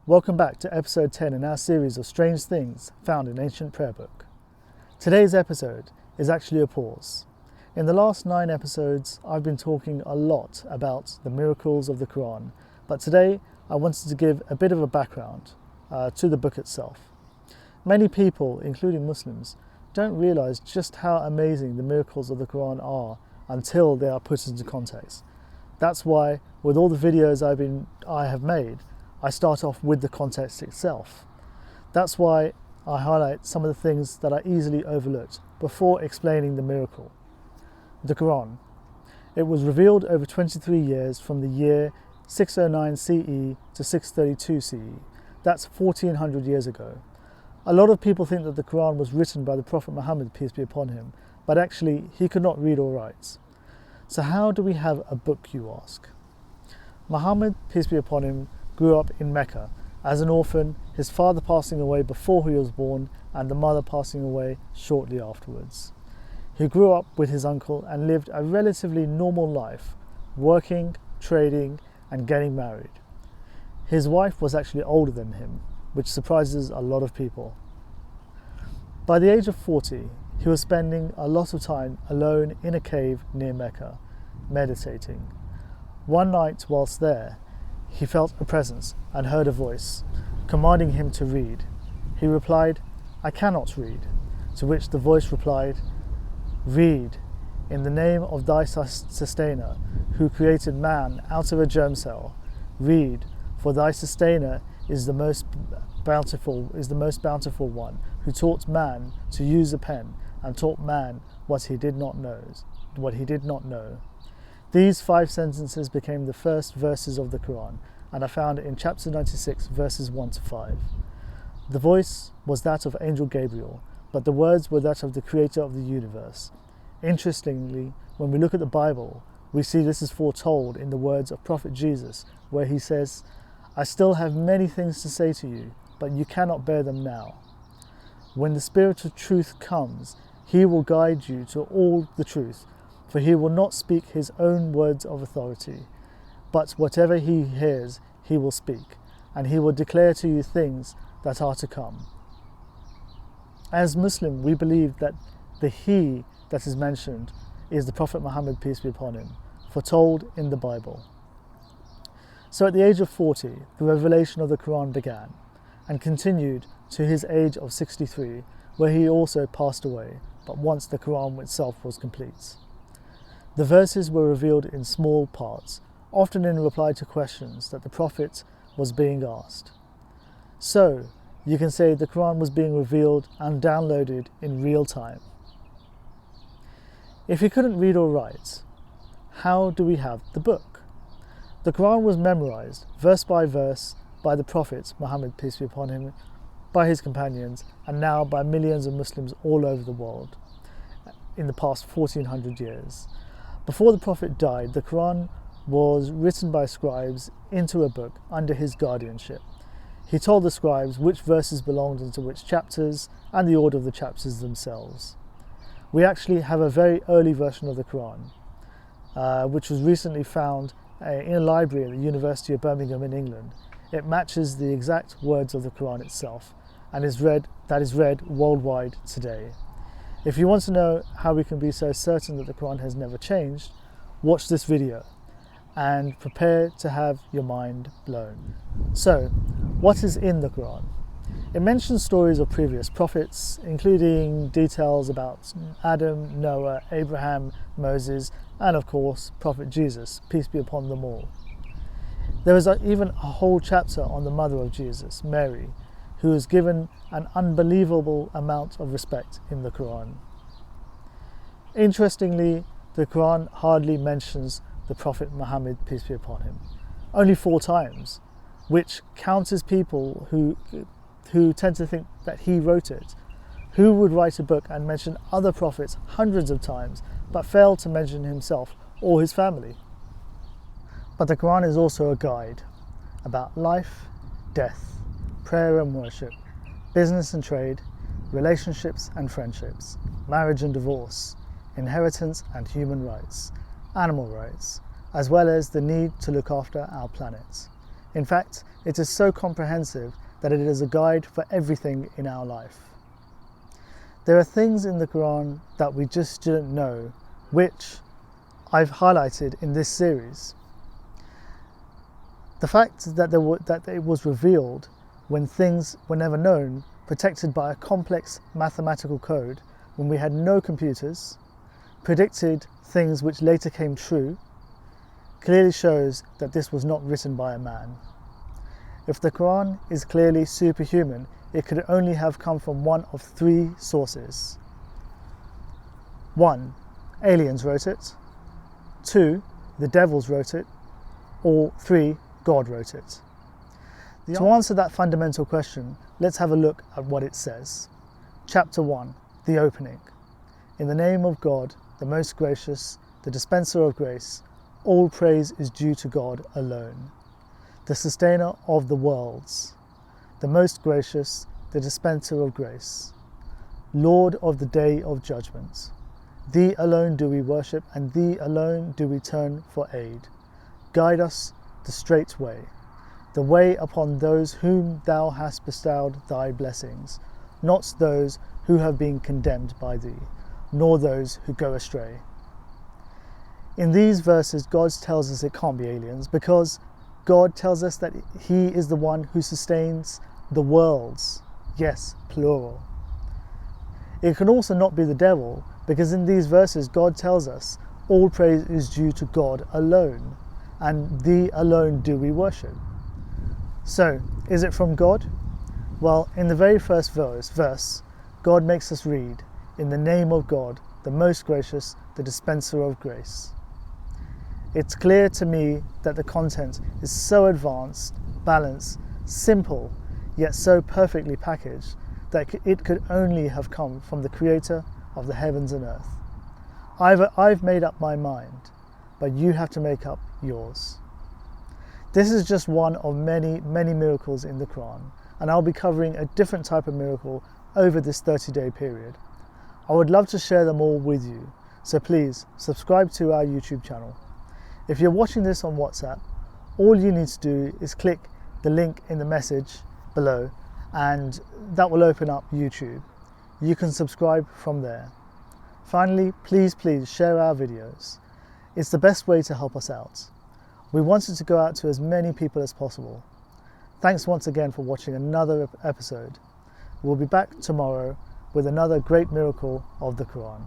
Welcome back to episode 10 in our series of strange things found in ancient prayer book. Today's episode is actually a pause. In the last 9 episodes, I've been talking a lot about the miracles of the Quran, but today I wanted to give a bit of a background to the book itself. Many people, including Muslims, don't realize just how amazing the miracles of the Quran are until they are put into context. That's why, with all the videos I have made, I start off with the context itself. That's why I highlight some of the things that are easily overlooked before explaining the miracle. The Quran. It was revealed over 23 years from the year 609 CE to 632 CE. That's 1400 years ago. A lot of people think that the Quran was written by the Prophet Muhammad, peace be upon him, but actually he could not read or write. So how do we have a book, you ask? Muhammad, peace be upon him, grew up in Mecca as an orphan, his father passing away before he was born and the mother passing away shortly afterwards. He grew up with his uncle and lived a relatively normal life, working, trading and getting married. His wife was actually older than him, which surprises a lot of people. By the age of 40, he was spending a lot of time alone in a cave near Mecca, meditating. One night whilst there, he felt a presence and heard a voice, commanding him to read. He replied, "I cannot read," to which the voice replied, "Read, in the name of thy sustainer, who created man out of a germ cell. Read, for thy sustainer is the most bountiful one, who taught man to use a pen and taught man what he did not know. These 5 sentences became the first verses of the Quran and are found in chapter 96, verses 1 to 5. The voice was that of Angel Gabriel, but the words were that of the creator of the universe. Interestingly, when we look at the Bible, we see this is foretold in the words of Prophet Jesus, where he says, "I still have many things to say to you, but you cannot bear them now. When the Spirit of truth comes, he will guide you to all the truth, for he will not speak his own words of authority, but whatever he hears, he will speak, and he will declare to you things that are to come." As Muslim, we believe that the he that is mentioned is the Prophet Muhammad, peace be upon him, foretold in the Bible. So at the age of 40, the revelation of the Quran began and continued to his age of 63, where he also passed away, but once the Quran itself was complete. The verses were revealed in small parts, often in reply to questions that the Prophet was being asked. So, you can say the Quran was being revealed and downloaded in real time. If he couldn't read or write, how do we have the book? The Quran was memorized, verse by verse, by the Prophet Muhammad, peace be upon him, by his companions, and now by millions of Muslims all over the world in the past 1400 years. Before the Prophet died, the Quran was written by scribes into a book under his guardianship. He told the scribes which verses belonged into which chapters and the order of the chapters themselves. We actually have a very early version of the Quran, which was recently found in a library at the University of Birmingham in England. It matches the exact words of the Quran itself and is read worldwide today. If you want to know how we can be so certain that the Quran has never changed, watch this video and prepare to have your mind blown. So, what is in the Quran? It mentions stories of previous prophets, including details about Adam, Noah, Abraham, Moses, and of course, Prophet Jesus, peace be upon them all. There is even a whole chapter on the mother of Jesus, Mary, who is given an unbelievable amount of respect in the Quran. Interestingly, the Quran hardly mentions the Prophet Muhammad, peace be upon him, only 4 times, which counts as people who tend to think that he wrote it. Who would write a book and mention other prophets hundreds of times, but fail to mention himself or his family? But the Quran is also a guide about life, death, prayer and worship, business and trade, relationships and friendships, marriage and divorce, inheritance and human rights, animal rights, as well as the need to look after our planet. In fact, it is so comprehensive that it is a guide for everything in our life. There are things in the Quran that we just didn't know, which I've highlighted in this series. The fact that it was revealed when things were never known, protected by a complex mathematical code, when we had no computers, predicted things which later came true, clearly shows that this was not written by a man. If the Quran is clearly superhuman, it could only have come from one of three sources. 1. Aliens wrote it. 2. The devils wrote it. Or 3. God wrote it. To answer that fundamental question, let's have a look at what it says. Chapter 1, the opening. In the name of God, the most gracious, the dispenser of grace, all praise is due to God alone, the sustainer of the worlds, the most gracious, the dispenser of grace, Lord of the day of judgment. Thee alone do we worship, and Thee alone do we turn for aid. Guide us the straight way, the way upon those whom Thou hast bestowed Thy blessings, not those who have been condemned by Thee, nor those who go astray. In these verses, God tells us it can't be aliens, because God tells us that He is the one who sustains the worlds. Yes, plural. It can also not be the devil, because in these verses God tells us all praise is due to God alone, and Thee alone do we worship. So, is it from God? Well, in the very first verse, God makes us read, in the name of God, the most gracious, the dispenser of grace. It's clear to me that the content is so advanced, balanced, simple, yet so perfectly packaged that it could only have come from the Creator of the heavens and earth. I've made up my mind, but you have to make up yours. This is just one of many, many miracles in the Quran, and I'll be covering a different type of miracle over this 30-day period. I would love to share them all with you, so please subscribe to our YouTube channel. If you're watching this on WhatsApp, all you need to do is click the link in the message below, and that will open up YouTube. You can subscribe from there. Finally, please share our videos. It's the best way to help us out. We want it to go out to as many people as possible. Thanks once again for watching another episode. We'll be back tomorrow with another great miracle of the Quran.